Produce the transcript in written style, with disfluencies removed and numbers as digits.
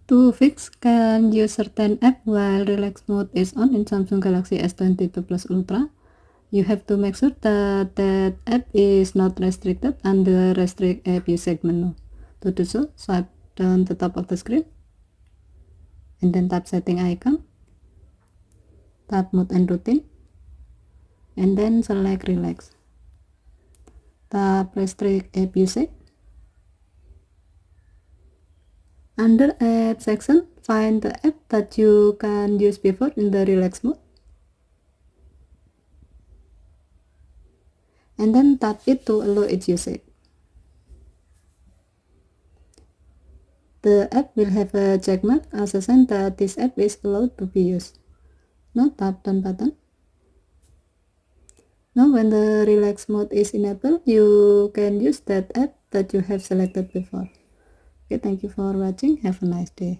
To fix can use certain app while relax mode is on in Samsung Galaxy S22 Plus Ultra. You have to make sure that that app is not restricted under restrict app usage menu. To do so, swipe down the top of the screen and then tap setting icon, tap mode and routine, and then select relax. Tap restrict app usage. Under app section, find the app that you can use before in the relax mode, and then tap it to allow its usage. The app will have a checkmark as a sign that this app is allowed to be used. Now tap done button. Now when the relax mode is enabled, you can use that app that you have selected before. Okay, thank you for watching. Have a nice day.